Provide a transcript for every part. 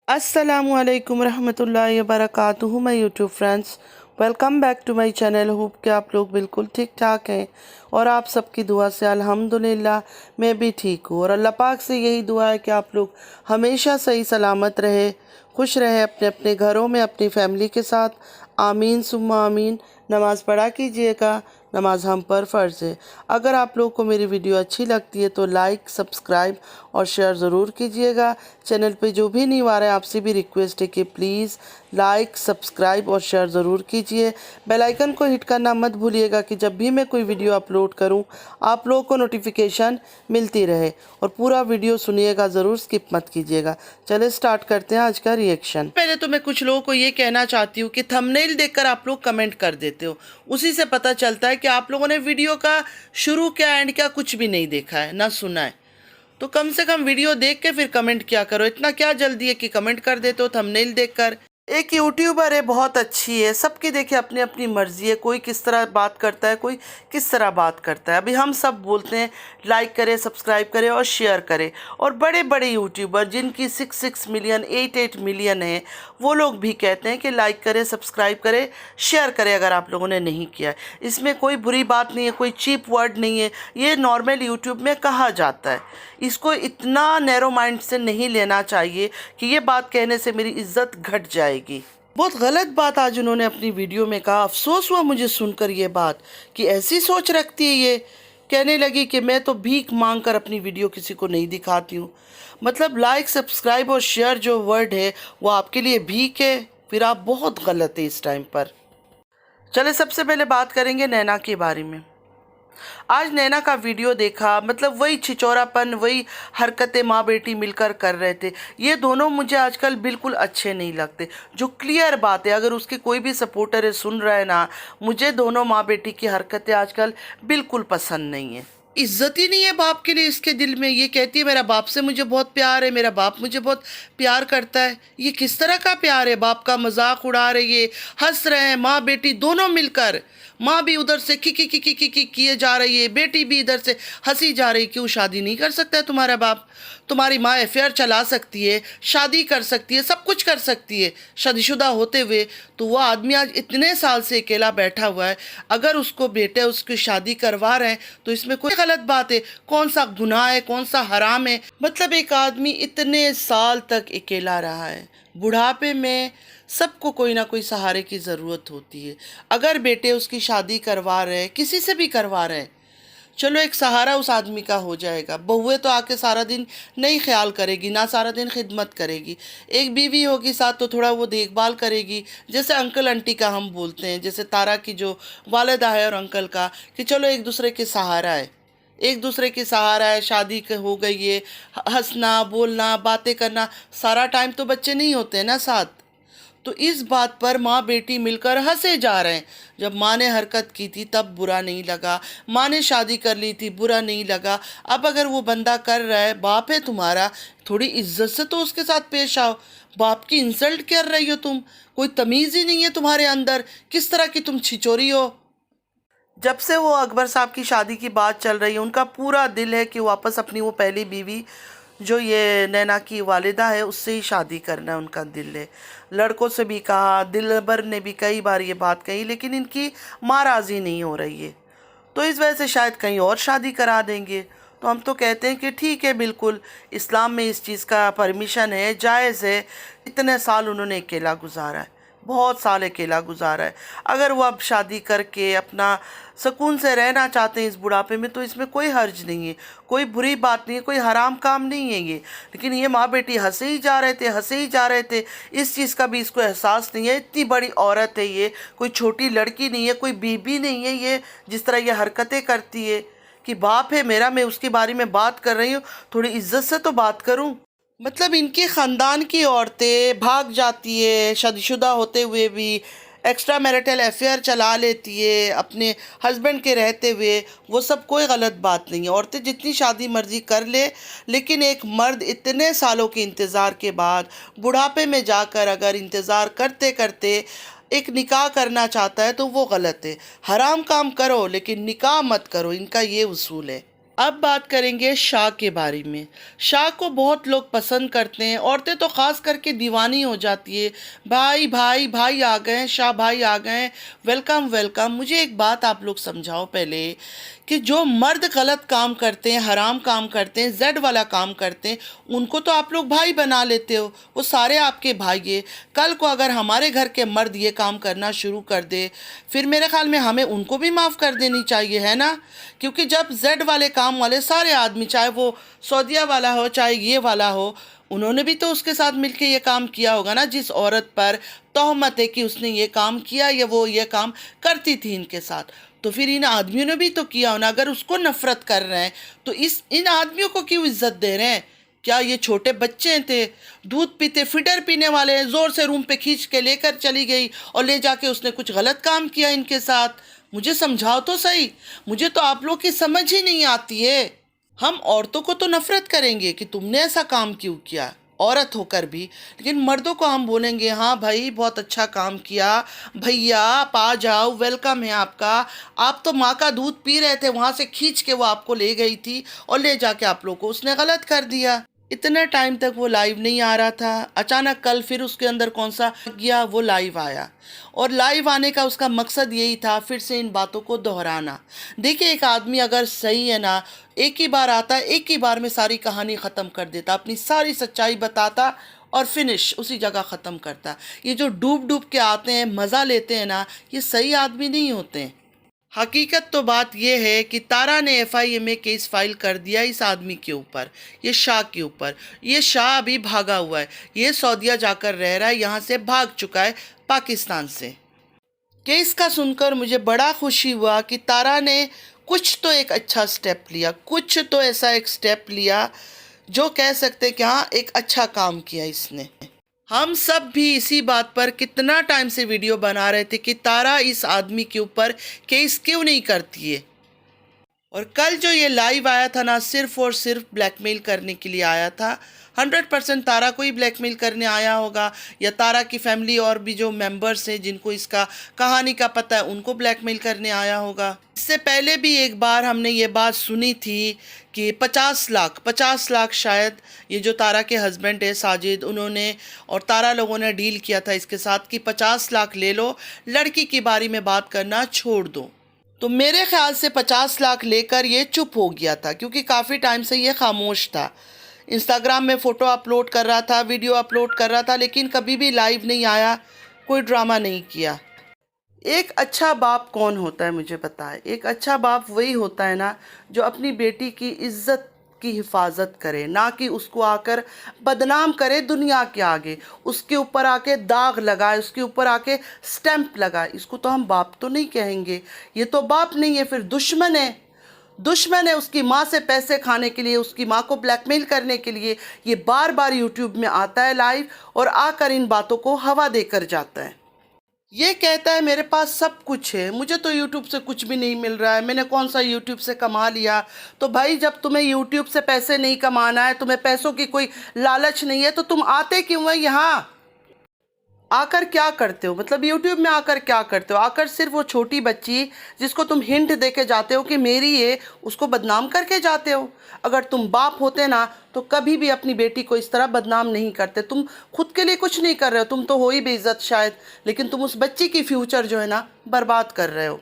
अस्सलामुअलैकुम रहमतुल्लाहि व बरकातुहू my YouTube friends, welcome back to my channel. Hope कि आप लोग बिल्कुल ठीक ठाक हैं और आप सबकी दुआ से अल्हम्दुलिल्लाह मैं भी ठीक हूँ। और अल्लाह पाक से यही दुआ है कि आप लोग हमेशा सही सलामत रहे, खुश रहे अपने अपने घरों में अपनी फैमिली के साथ। आमीन सुम्मा आमीन। नमाज़ पढ़ा कीजिएगा, नमाज हम पर फ़र्ज़ है। अगर आप लोगों को मेरी वीडियो अच्छी लगती है तो लाइक, सब्सक्राइब और शेयर ज़रूर कीजिएगा। चैनल पे जो भी न्यू आ रहा है आपसे भी रिक्वेस्ट है कि प्लीज़ लाइक, सब्सक्राइब और शेयर ज़रूर कीजिए। बेल आइकन को हिट करना मत भूलिएगा कि जब भी मैं कोई वीडियो अपलोड करूं आप लोगों को नोटिफिकेशन मिलती रहे। और पूरा वीडियो सुनिएगा ज़रूर, स्किप मत कीजिएगा। चलिए स्टार्ट करते हैं आज का रिएक्शन। पहले तो मैं कुछ लोगों को ये कहना चाहती हूँ कि थंबनेल देखकर आप लोग कमेंट कर देते हो, उसी से पता चलता है कि आप लोगों ने वीडियो का शुरू क्या एंड क्या कुछ भी नहीं देखा है ना सुना है। तो कम से कम वीडियो देख के फिर कमेंट क्या करो। इतना क्या जल्दी है कि कमेंट कर देते हो थंबनेल देखकर। एक यूट्यूबर है, बहुत अच्छी है, सबकी देखिए अपनी अपनी मर्जी है, कोई किस तरह बात करता है, कोई किस तरह बात करता है। अभी हम सब बोलते हैं लाइक करें, सब्सक्राइब करें और शेयर करें। और बड़े बड़े यूट्यूबर जिनकी 6 मिलियन 8 मिलियन है, वो लोग भी कहते हैं कि लाइक करें, सब्सक्राइब करें, शेयर करें अगर आप लोगों ने नहीं किया है। इसमें कोई बुरी बात नहीं है, कोई चीप वर्ड नहीं है, ये नॉर्मल यूट्यूब में कहा जाता है। इसको इतना नैरो माइंड से नहीं लेना चाहिए कि ये बात कहने से मेरी इज्जत घट जाएगी। बहुत गलत बात आज उन्होंने अपनी वीडियो में कहा। अफसोस हुआ मुझे सुनकर ये बात कि ऐसी सोच रखती है ये। कहने लगी कि मैं तो भीख मांग कर अपनी वीडियो किसी को नहीं दिखाती हूँ। मतलब लाइक, सब्सक्राइब और शेयर जो वर्ड है वो आपके लिए भीख है, फिर आप बहुत गलत है इस टाइम पर। चले सबसे पहले बात करेंगे नैना के बारे में। आज नैना का वीडियो देखा, मतलब वही छिचोरापन, वही हरकतें माँ बेटी मिलकर कर रहे थे। ये दोनों मुझे आजकल बिल्कुल अच्छे नहीं लगते। जो क्लियर बात है, अगर उसके कोई भी सपोर्टर है सुन रहा है ना, मुझे दोनों माँ बेटी की हरकतें आजकल बिल्कुल पसंद नहीं है। इज्जत ही नहीं है बाप के लिए इसके दिल में। ये कहती है मेरा बाप से मुझे बहुत प्यार है, मेरा बाप मुझे बहुत प्यार करता है। ये किस तरह का प्यार है? बाप का मजाक उड़ा रही है, हंस रहे हैं माँ बेटी दोनों मिलकर। माँ भी उधर से की किए जा रही है, बेटी भी इधर से हंसी जा रही। क्यों शादी नहीं कर सकता है तुम्हारा बाप? तुम्हारी माँ अफेयर चला सकती है, शादी कर सकती है, सब कुछ कर सकती है शादीशुदा होते हुए। तो वो आदमी आज इतने साल से अकेला बैठा हुआ है, अगर उसको बेटे उसकी शादी करवा रहे हैं तो इसमें कोई गलत बात है? कौन सा गुनाह है, कौन सा हराम है? मतलब एक आदमी इतने साल तक अकेला रहा है, बुढ़ापे में सबको कोई ना कोई सहारे की ज़रूरत होती है। अगर बेटे उसकी शादी करवा रहे हैं, किसी से भी करवा रहे हैं, चलो एक सहारा उस आदमी का हो जाएगा। बहुएं तो आके सारा दिन नहीं ख्याल करेगी, ना सारा दिन खिदमत करेगी। एक बीवी होगी साथ तो थोड़ा वो देखभाल करेगी, जैसे अंकल आंटी का हम बोलते हैं, जैसे तारा की जो वालिदा है और अंकल का, कि चलो एक दूसरे के सहारा है, एक दूसरे की सहारा है। शादी हो गई है, हंसना बोलना बातें करना, सारा टाइम तो बच्चे नहीं होते ना साथ। तो इस बात पर माँ बेटी मिलकर हंसे जा रहे हैं। जब माँ ने हरकत की थी तब बुरा नहीं लगा, माँ ने शादी कर ली थी बुरा नहीं लगा। अब अगर वो बंदा कर रहा है, बाप है तुम्हारा, थोड़ी इज्जत से तो उसके साथ पेश आओ। बाप की इंसल्ट कर रही हो तुम, कोई तमीज़ ही नहीं है तुम्हारे अंदर। किस तरह की तुम छिचोरी हो। जब से वो अकबर साहब की शादी की बात चल रही है, उनका पूरा दिल है कि वापस अपनी वो पहली बीवी जो ये नैना की वालिदा है उससे ही शादी करना है, उनका दिल है। लड़कों से भी कहा, दिलबर ने भी कई बार ये बात कही, लेकिन इनकी माँ राज़ी नहीं हो रही है। तो इस वजह से शायद कहीं और शादी करा देंगे। तो हम तो कहते हैं कि ठीक है, बिल्कुल इस्लाम में इस चीज़ का परमिशन है, जायज़ है। इतने साल उन्होंने अकेला गुजारा है, बहुत साल अकेला गुजारा है। अगर वो अब शादी करके अपना सुकून से रहना चाहते हैं इस बुढ़ापे में तो इसमें कोई हर्ज नहीं है, कोई बुरी बात नहीं है, कोई हराम काम नहीं है ये। लेकिन ये माँ बेटी हंसे ही जा रहे थे, हंसे ही जा रहे थे। इस चीज़ का भी इसको एहसास नहीं है। इतनी बड़ी औरत है ये, कोई छोटी लड़की नहीं है, कोई बीबी नहीं है ये, जिस तरह ये हरकतें करती है। कि बाप है मेरा, मैं उसके बारे में बात कर रही हूँ, थोड़ी इज्जत से तो बात करूँ। मतलब इनके ख़ानदान की औरतें भाग जाती है, शादीशुदा होते हुए भी एक्स्ट्रा मैरिटल अफेयर चला लेती है अपने हस्बैंड के रहते हुए। वो सब कोई गलत बात नहीं है, औरतें जितनी शादी मर्जी कर ले। लेकिन एक मर्द इतने सालों के इंतज़ार के बाद बुढ़ापे में जाकर अगर इंतज़ार करते करते एक निकाह करना चाहता है तो वो गलत है। हराम काम करो लेकिन निकाह मत करो, इनका ये उसूल है। अब बात करेंगे शाह के बारे में। शाह को बहुत लोग पसंद करते हैं, औरतें तो ख़ास करके दीवानी हो जाती है। भाई भाई भाई आ गए हैं, शाह भाई आ गए हैं, वेलकम वेलकम। मुझे एक बात आप लोग समझाओ पहले कि जो मर्द गलत काम करते हैं, हराम काम करते हैं, जेड वाला काम करते हैं, उनको तो आप लोग भाई बना लेते हो, वो सारे आपके भाई है। कल को अगर हमारे घर के मर्द ये काम करना शुरू कर दे, फिर मेरे ख्याल में हमें उनको भी माफ़ कर देनी चाहिए, है ना? क्योंकि जब जेड वाले काम वाले सारे आदमी, चाहे वो सऊदिया वाला हो चाहे ये वाला हो, उन्होंने भी तो उसके साथ मिलके ये काम किया होगा ना। जिस औरत पर तोहमत है कि उसने ये काम किया या वो ये काम करती थी इनके साथ, तो फिर इन आदमियों ने भी तो किया हो ना। अगर उसको नफरत कर रहे हैं तो इन आदमियों को क्यों इज्जत दे रहे हैं? क्या ये छोटे बच्चे थे, दूध पीते, फिडर पीने वाले हैं, ज़ोर से रूम पे खींच के लेकर चली गई और ले जाके उसने कुछ गलत काम किया इनके साथ? मुझे समझाओ तो सही, मुझे तो आप लोग की समझ ही नहीं आती है। हम औरतों को तो नफरत करेंगे कि तुमने ऐसा काम क्यों किया, औरत होकर भी, लेकिन मर्दों को हम बोलेंगे हाँ भाई बहुत अच्छा काम किया, भैया आप आ जाओ, वेलकम है आपका। आप तो माँ का दूध पी रहे थे, वहाँ से खींच के वो आपको ले गई थी और ले जाके आप लोग को उसने गलत कर दिया। इतने टाइम तक वो लाइव नहीं आ रहा था, अचानक कल फिर उसके अंदर कौन सा गया, वो लाइव आया। और लाइव आने का उसका मकसद यही था, फिर से इन बातों को दोहराना। देखिए, एक आदमी अगर सही है ना, एक ही बार आता है, एक ही बार में सारी कहानी ख़त्म कर देता, अपनी सारी सच्चाई बताता और फिनिश उसी जगह ख़त्म करता। ये जो डूब डूब के आते हैं, मज़ा लेते हैं ना, ये सही आदमी नहीं होते हैं। हकीकत तो बात यह है कि तारा ने एफआईए में केस फाइल कर दिया इस आदमी के ऊपर, ये शाह के ऊपर। ये शाह अभी भागा हुआ है, ये सऊदीया जाकर रह रहा है, यहाँ से भाग चुका है पाकिस्तान से। केस का सुनकर मुझे बड़ा खुशी हुआ कि तारा ने कुछ तो एक अच्छा स्टेप लिया, कुछ तो ऐसा एक स्टेप लिया जो कह सकते कि हाँ एक अच्छा काम किया इसने। हम सब भी इसी बात पर कितना टाइम से वीडियो बना रहे थे कि तारा इस आदमी के ऊपर केस क्यों नहीं करती है। और कल जो ये लाइव आया था ना, सिर्फ और सिर्फ ब्लैकमेल करने के लिए आया था। 100% तारा को ही ब्लैकमेल करने आया होगा, या तारा की फैमिली और भी जो मेंबर्स हैं जिनको इसका कहानी का पता है उनको ब्लैकमेल करने आया होगा। इससे पहले भी एक बार हमने ये बात सुनी थी कि 50 लाख शायद ये जो तारा के हस्बैंड है साजिद, उन्होंने और तारा लोगों ने डील किया था इसके साथ कि 50 लाख ले लो, लड़की के बारे में बात करना छोड़ दो। तो मेरे ख्याल से 50 लाख लेकर ये चुप हो गया था, क्योंकि काफ़ी टाइम से ये खामोश था। इंस्टाग्राम में फ़ोटो अपलोड कर रहा था, वीडियो अपलोड कर रहा था, लेकिन कभी भी लाइव नहीं आया, कोई ड्रामा नहीं किया। एक अच्छा बाप कौन होता है मुझे पता है। एक अच्छा बाप वही होता है ना जो अपनी बेटी की इज्जत की हिफाजत करे, ना कि उसको आकर बदनाम करे दुनिया के आगे, उसके ऊपर आके दाग लगाए, उसके ऊपर आके स्टैंप लगाए। इसको तो हम बाप तो नहीं कहेंगे, ये तो बाप नहीं है, फिर दुश्मन है। दुश्मन है उसकी माँ से पैसे खाने के लिए, उसकी माँ को ब्लैकमेल करने के लिए ये बार बार यूट्यूब में आता है लाइव और आकर इन बातों को हवा देकर जाता है। ये कहता है मेरे पास सब कुछ है, मुझे तो यूट्यूब से कुछ भी नहीं मिल रहा है, मैंने कौन सा यूट्यूब से कमा लिया। तो भाई जब तुम्हें यूट्यूब से पैसे नहीं कमाना है, तुम्हें पैसों की कोई लालच नहीं है, तो तुम आते क्यों है यहाँ? आकर क्या करते हो? मतलब यूट्यूब में आकर क्या करते हो? आकर सिर्फ वो छोटी बच्ची जिसको तुम हिंट दे के जाते हो कि मेरी ये, उसको बदनाम करके जाते हो। अगर तुम बाप होते ना तो कभी भी अपनी बेटी को इस तरह बदनाम नहीं करते। तुम खुद के लिए कुछ नहीं कर रहे हो, तुम तो हो ही बेइज्जत शायद, लेकिन तुम उस बच्ची की फ्यूचर जो है ना बर्बाद कर रहे हो।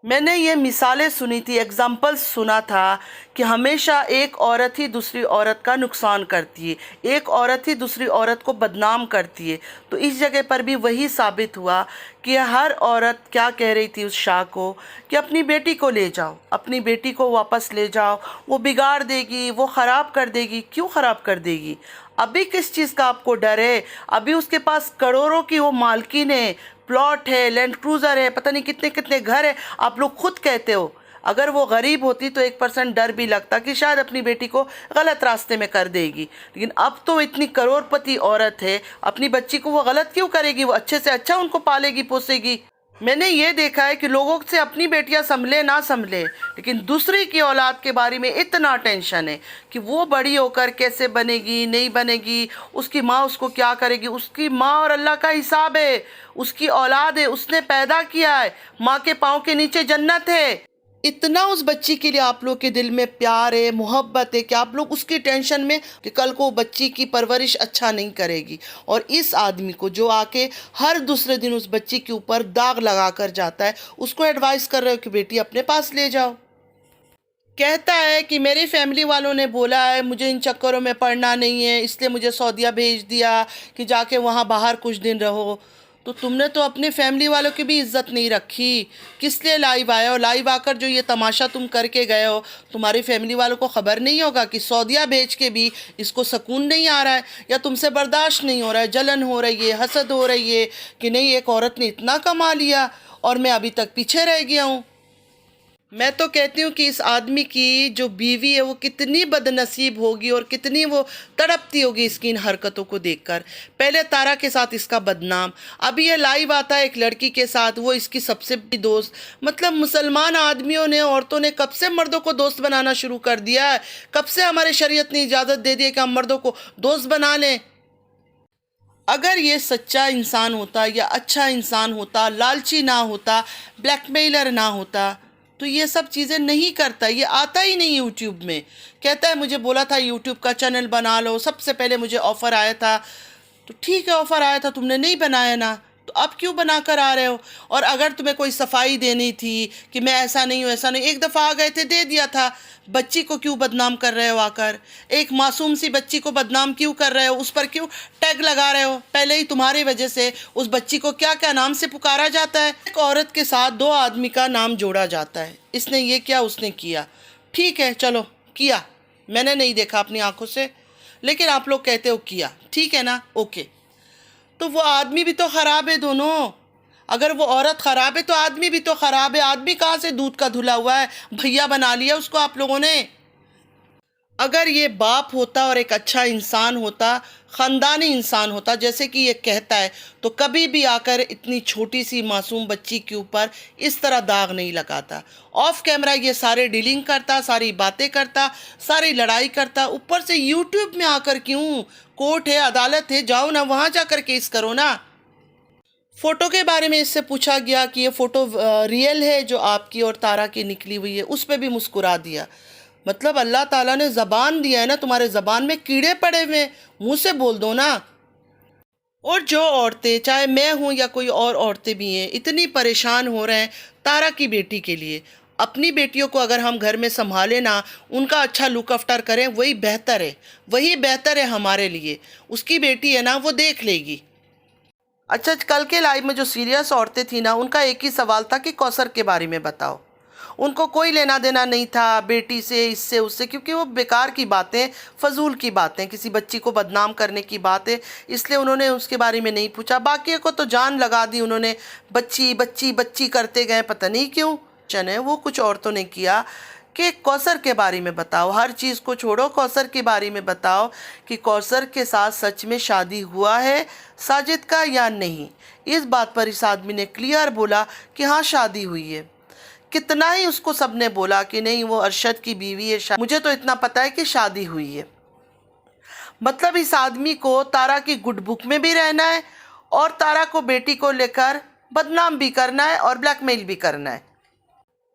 मैंने ये मिसालें सुनी थी, एग्जाम्पल्स सुना था कि हमेशा एक औरत ही दूसरी औरत का नुकसान करती है, एक औरत ही दूसरी औरत को बदनाम करती है। तो इस जगह पर भी वही साबित हुआ कि हर औरत क्या कह रही थी उस शाह को कि अपनी बेटी को ले जाओ, अपनी बेटी को वापस ले जाओ, वो बिगाड़ देगी, वो ख़राब कर देगी। क्यों ख़राब कर देगी? अभी किस चीज़ का आपको डर है? अभी उसके पास करोड़ों की वो मालकिन है, प्लॉट है, लैंड क्रूज़र है, पता नहीं कितने कितने घर है। आप लोग खुद कहते हो अगर वो गरीब होती तो 1% डर भी लगता कि शायद अपनी बेटी को गलत रास्ते में कर देगी, लेकिन अब तो इतनी करोड़पति औरत है, अपनी बच्ची को वो गलत क्यों करेगी? वो अच्छे से अच्छा उनको पालेगी पोसेगी। मैंने ये देखा है कि लोगों से अपनी बेटियां संभले ना संभले, लेकिन दूसरी की औलाद के बारे में इतना टेंशन है कि वो बड़ी होकर कैसे बनेगी, नहीं बनेगी, उसकी माँ उसको क्या करेगी। उसकी माँ और अल्लाह का हिसाब है, उसकी औलाद है, उसने पैदा किया है, माँ के पाँव के नीचे जन्नत है। इतना उस बच्ची के लिए आप लोग के दिल में प्यार है, मोहब्बत है कि आप लोग उसकी टेंशन में कि कल को बच्ची की परवरिश अच्छा नहीं करेगी। और इस आदमी को जो आके हर दूसरे दिन उस बच्ची के ऊपर दाग लगा कर जाता है, उसको एडवाइस कर रहे हो कि बेटी अपने पास ले जाओ। कहता है कि मेरी फैमिली वालों ने बोला है मुझे इन चक्करों में पड़ना नहीं है, इसलिए मुझे सऊदीया भेज दिया कि जाके वहाँ बाहर कुछ दिन रहो। तो तुमने तो अपनी फैमिली वालों की भी इज्जत नहीं रखी। किस लिए लाइव आए हो? लाइव आकर जो ये तमाशा तुम करके गए हो, तुम्हारी फैमिली वालों को ख़बर नहीं होगा कि सऊदीया भेज के भी इसको सुकून नहीं आ रहा है, या तुमसे बर्दाश्त नहीं हो रहा है, जलन हो रही है, हसद हो रही है कि नहीं एक औरत ने इतना कमा लिया और मैं अभी तक पीछे रह गया हूँ। मैं तो कहती हूँ कि इस आदमी की जो बीवी है वो कितनी बदनसीब होगी और कितनी वो तड़पती होगी इसकी इन हरकतों को देखकर। पहले तारा के साथ इसका बदनाम, अभी ये लाइव आता है एक लड़की के साथ, वो इसकी सबसे बड़ी दोस्त। मतलब मुसलमान आदमियों ने, औरतों ने कब से मर्दों को दोस्त बनाना शुरू कर दिया है? कब से हमारे शरीयत ने इजाज़त दे दी है कि हम मर्दों को दोस्त बना लें? अगर ये सच्चा इंसान होता या अच्छा इंसान होता, लालची ना होता, ब्लैकमेलर ना होता, तो ये सब चीज़ें नहीं करता। ये आता ही नहीं यूट्यूब में। कहता है मुझे बोला था यूट्यूब का चैनल बना लो, सबसे पहले मुझे ऑफ़र आया था। तो ठीक है, ऑफ़र आया था, तुमने नहीं बनाया ना, तो अब क्यों बना कर आ रहे हो? और अगर तुम्हें कोई सफाई देनी थी कि मैं ऐसा नहीं हूँ, ऐसा नहीं, एक दफ़ा आ गए थे, दे दिया था। बच्ची को क्यों बदनाम कर रहे हो आकर? एक मासूम सी बच्ची को बदनाम क्यों कर रहे हो? उस पर क्यों टैग लगा रहे हो? पहले ही तुम्हारी वजह से उस बच्ची को क्या क्या नाम से पुकारा जाता है। एक औरत के साथ दो आदमी का नाम जोड़ा जाता है, इसने ये किया, उसने किया। ठीक है, चलो किया, मैंने नहीं देखा अपनी आंखों से, लेकिन आप लोग कहते हो किया, ठीक है ना, ओके। तो वो आदमी भी तो ख़राब है दोनों। अगर वो औरत ख़राब है तो आदमी भी तो ख़राब है। आदमी कहाँ से दूध का धुला हुआ है? भैया बना लिया उसको आप लोगों ने। अगर ये बाप होता और एक अच्छा इंसान होता, ख़ानदानी इंसान होता जैसे कि ये कहता है, तो कभी भी आकर इतनी छोटी सी मासूम बच्ची के ऊपर इस तरह दाग नहीं लगाता। ऑफ कैमरा ये सारे डीलिंग करता, सारी बातें करता, सारी लड़ाई करता। ऊपर से यूट्यूब में आकर क्यों? कोर्ट है, अदालत है, जाओ ना, वहाँ जाकर केस करो ना। फ़ोटो के बारे में इससे पूछा गया कि ये फ़ोटो रियल है जो आपकी और तारा की निकली हुई है, उस पर भी मुस्कुरा दिया। मतलब अल्लाह ताला ने ज़बान दिया है ना, तुम्हारे ज़बान में कीड़े पड़े हुए हैं, मुँह से बोल दो ना। और जो औरतें, चाहे मैं हूँ या कोई और औरतें भी हैं, इतनी परेशान हो रहे हैं तारा की बेटी के लिए। अपनी बेटियों को अगर हम घर में संभालें ना, उनका अच्छा लुक आफ्टर करें, वही बेहतर है, वही बेहतर है हमारे लिए। उसकी बेटी है ना, वो देख लेगी। अच्छा, कल के लाइव में जो सीरियस औरतें थी ना, उनका एक ही सवाल था कि कौसर के बारे में बताओ। उनको कोई लेना देना नहीं था बेटी से, इससे उससे, क्योंकि वो बेकार की बातें, फजूल की बातें, किसी बच्ची को बदनाम करने की बातें, इसलिए उन्होंने उसके बारे में नहीं पूछा। बाकी को तो जान लगा दी उन्होंने, बच्ची बच्ची बच्ची करते गए, पता नहीं क्यों। चने वो कुछ औरतों ने किया कि कौसर के बारे में बताओ, हर चीज़ को छोड़ो, कौसर के बारे में बताओ कि कौसर के साथ सच में शादी हुआ है साजिद का या नहीं। इस बात पर इस आदमी ने क्लियर बोला कि हाँ शादी हुई है। कितना ही उसको सबने बोला कि नहीं वो अरशद की बीवी है, मुझे तो इतना पता है कि शादी हुई है। मतलब इस आदमी को तारा की गुड बुक में भी रहना है और तारा को बेटी को लेकर बदनाम भी करना है और ब्लैकमेल भी करना है।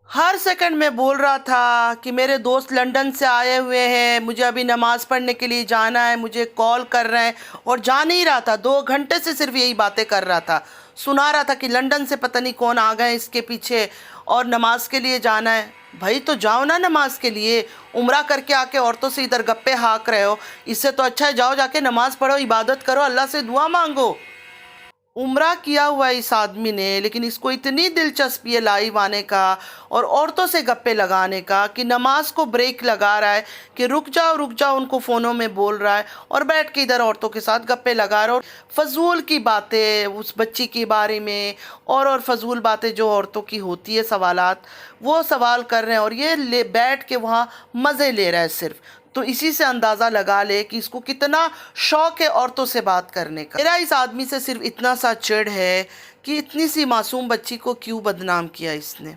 हर सेकंड में बोल रहा था कि मेरे दोस्त लंदन से आए हुए हैं, मुझे अभी नमाज़ पढ़ने के लिए जाना है, मुझे कॉल कर रहे हैं, और जा नहीं रहा था। 2 घंटे से सिर्फ यही बातें कर रहा था, सुना रहा था कि लंदन से पता नहीं कौन आ गए इसके पीछे और नमाज के लिए जाना है। भाई तो जाओ ना नमाज के लिए, उम्रा करके आके औरतों से इधर गप्पे हाँक रहे हो। इससे तो अच्छा है जाओ जाके नमाज पढ़ो, इबादत करो, अल्लाह से दुआ मांगो। उम्रा किया हुआ इस आदमी ने, लेकिन इसको इतनी दिलचस्पी है लाइव आने का और औरतों से गप्पे लगाने का कि नमाज को ब्रेक लगा रहा है कि रुक जाओ, उनको फ़ोनों में बोल रहा है और बैठ के इधर औरतों के साथ गप्पे लगा रहा है। और फजूल की बातें उस बच्ची के बारे में और फजूल बातें जो औरतों की होती है, सवालात, वो सवाल कर रहे हैं और ये बैठ के वहाँ मज़े ले रहा है सिर्फ। तो इसी से अंदाज़ा लगा ले कि इसको कितना शौक़ है औरतों से बात करने का। मेरा इस आदमी से सिर्फ इतना सा चिढ़ है कि इतनी सी मासूम बच्ची को क्यों बदनाम किया इसने।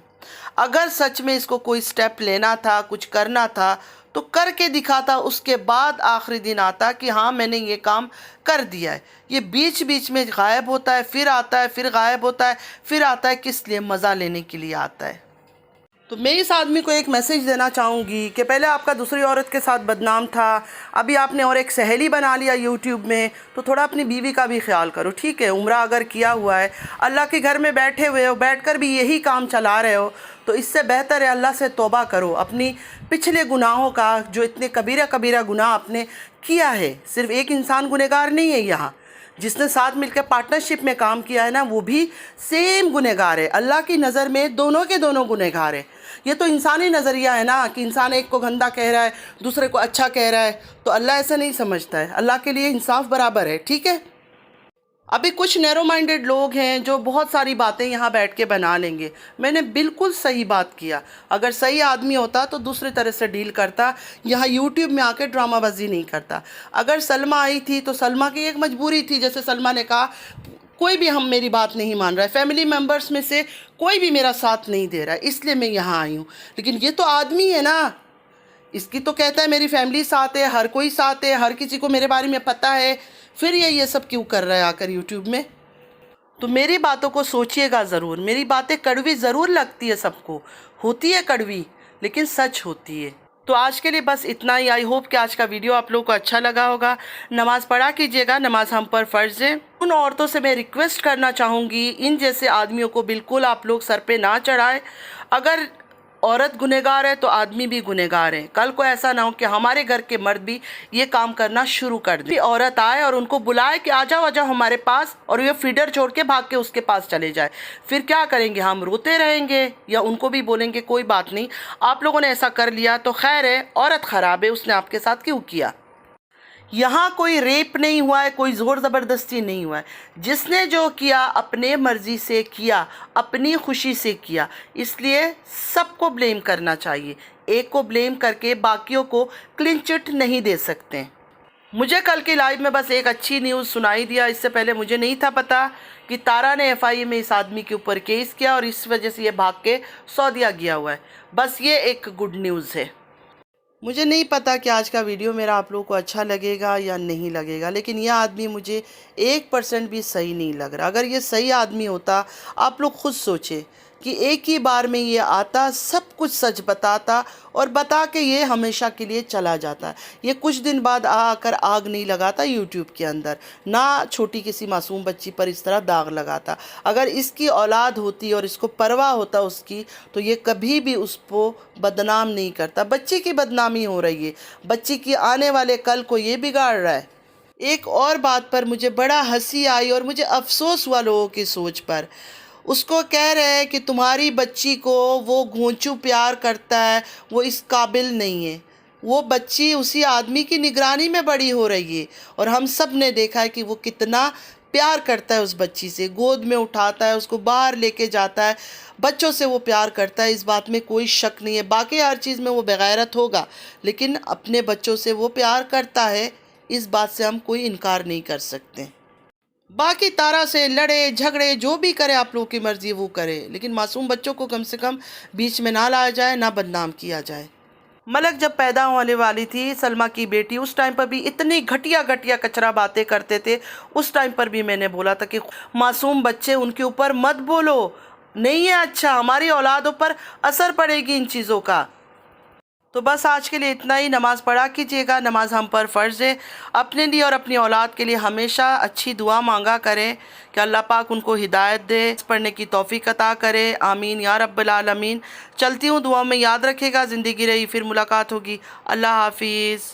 अगर सच में इसको कोई स्टेप लेना था, कुछ करना था, तो करके दिखाता, उसके बाद आखिरी दिन आता कि हाँ मैंने ये काम कर दिया है। ये बीच बीच में गायब होता है, फिर आता है, फिर गायब होता है, फिर आता है, किस लिए? मज़ा लेने के लिए आता है। तो मैं इस आदमी को एक मैसेज देना चाहूँगी कि पहले आपका दूसरी औरत के साथ बदनाम था, अभी आपने और एक सहेली बना लिया यूट्यूब में, तो थोड़ा अपनी बीवी का भी ख्याल करो। ठीक है, उम्रा अगर किया हुआ है, अल्लाह के घर में बैठे हुए हो, बैठकर भी यही काम चला रहे हो, तो इससे बेहतर है अल्लाह से तौबा करो अपनी पिछले गुनाहों का, जो इतने कबीरा कबीरा गुनाह आपने किया है। सिर्फ एक इंसान गुनहगार नहीं है यहाँ, जिसने साथ मिलकर पार्टनरशिप में काम किया है ना, वो भी सेम गुनहगार है। अल्लाह की नज़र में दोनों के दोनों गुनहगार है। ये तो इंसानी नज़रिया है ना कि इंसान एक को गंदा कह रहा है, दूसरे को अच्छा कह रहा है, तो अल्लाह ऐसा नहीं समझता है। अल्लाह के लिए इंसाफ बराबर है। ठीक है, अभी कुछ नैरो माइंडेड लोग हैं जो बहुत सारी बातें यहाँ बैठ के बना लेंगे। मैंने बिल्कुल सही बात किया, अगर सही आदमी होता तो दूसरी तरह से डील करता, यहाँ यूट्यूब में आके ड्रामाबाजी नहीं करता। अगर सलमा आई थी तो सलमा की एक मजबूरी थी, जैसे सलमा ने कहा कोई भी हम मेरी बात नहीं मान रहा है, फैमिली मेम्बर्स में से कोई भी मेरा साथ नहीं दे रहा है, इसलिए मैं यहाँ आई हूँ। लेकिन ये तो आदमी है ना, इसकी तो कहता है मेरी फैमिली साथ है, हर कोई साथ है, हर किसी को मेरे बारे में पता है, फिर ये सब क्यों कर रहा है आकर यूट्यूब में। तो मेरी बातों को सोचिएगा ज़रूर। मेरी बातें कड़वी ज़रूर लगती है सबको, होती है कड़वी, लेकिन सच होती है। तो आज के लिए बस इतना ही। आई होप कि आज का वीडियो आप लोगों को अच्छा लगा होगा। नमाज़ पढ़ा कीजिएगा, नमाज हम पर फ़र्ज़ है। उन औरतों से मैं रिक्वेस्ट करना चाहूँगी, इन जैसे आदमियों को बिल्कुल आप लोग सर पे ना चढ़ाए। अगर औरत गुनहगार है तो आदमी भी गुनहगार है। कल को ऐसा ना हो कि हमारे घर के मर्द भी ये काम करना शुरू कर दें। औरत आए और उनको बुलाए कि आ जाओ हमारे पास, और ये फीडर छोड़ के भाग के उसके पास चले जाए, फिर क्या करेंगे? हम रोते रहेंगे या उनको भी बोलेंगे कोई बात नहीं, आप लोगों ने ऐसा कर लिया तो खैर है, औरत ख़राब है, उसने आपके साथ क्यों किया। यहाँ कोई रेप नहीं हुआ है, कोई ज़ोर ज़बरदस्ती नहीं हुआ है। जिसने जो किया अपने मर्ज़ी से किया, अपनी खुशी से किया, इसलिए सबको ब्लेम करना चाहिए। एक को ब्लेम करके बाकियों को क्लीन चिट नहीं दे सकते। मुझे कल की लाइव में बस एक अच्छी न्यूज़ सुनाई दिया, इससे पहले मुझे नहीं था पता कि तारा ने एफआईए में इस आदमी के ऊपर केस किया और इस वजह से ये भाग के सऊदीया गया हुआ है। बस ये एक गुड न्यूज़ है। मुझे नहीं पता कि आज का वीडियो मेरा आप लोगों को अच्छा लगेगा या नहीं लगेगा, लेकिन यह आदमी मुझे 1% भी सही नहीं लग रहा। अगर ये सही आदमी होता, आप लोग खुद सोचें कि एक ही बार में ये आता, सब कुछ सच बताता और बता के ये हमेशा के लिए चला जाता। ये कुछ दिन बाद आकर आग नहीं लगाता यूट्यूब के अंदर, ना छोटी किसी मासूम बच्ची पर इस तरह दाग लगाता। अगर इसकी औलाद होती और इसको परवाह होता उसकी, तो ये कभी भी उसको बदनाम नहीं करता। बच्ची की बदनामी हो रही है, बच्ची की आने वाले कल को ये बिगाड़ रहा है। एक और बात पर मुझे बड़ा हंसी आई और मुझे अफसोस हुआ लोगों की सोच पर। उसको कह रहे हैं कि तुम्हारी बच्ची को वो घोंचू प्यार करता है, वो इस काबिल नहीं है। वो बच्ची उसी आदमी की निगरानी में बड़ी हो रही है और हम सब ने देखा है कि वो कितना प्यार करता है उस बच्ची से, गोद में उठाता है, उसको बाहर लेके जाता है, बच्चों से वो प्यार करता है, इस बात में कोई शक नहीं है। बाकी हर चीज़ में वो बेगैरत होगा, लेकिन अपने बच्चों से वो प्यार करता है, इस बात से हम कोई इनकार नहीं कर सकते। बाकी तारा से लड़े झगड़े जो भी करे, आप लोगों की मर्जी वो करे, लेकिन मासूम बच्चों को कम से कम बीच में ना लाया जाए, ना बदनाम किया जाए। मलक जब पैदा होने वाली थी, सलमा की बेटी, उस टाइम पर भी इतनी घटिया घटिया कचरा बातें करते थे। उस टाइम पर भी मैंने बोला था कि मासूम बच्चे, उनके ऊपर मत बोलो, नहीं है अच्छा, हमारी औलादों पर असर पड़ेगी इन चीज़ों का। तो बस आज के लिए इतना ही। नमाज़ पढ़ा कीजिएगा, नमाज हम पर फ़र्ज़ है। अपने लिए और अपनी औलाद के लिए हमेशा अच्छी दुआ मांगा करें कि अल्लाह पाक उनको हिदायत दे, पढ़ने की तौफ़ीक अता करे। आमीन या रब्बल आलमीन। चलती हूँ, दुआ में याद रखिएगा। ज़िंदगी रही फिर मुलाकात होगी। अल्लाह हाफिज़।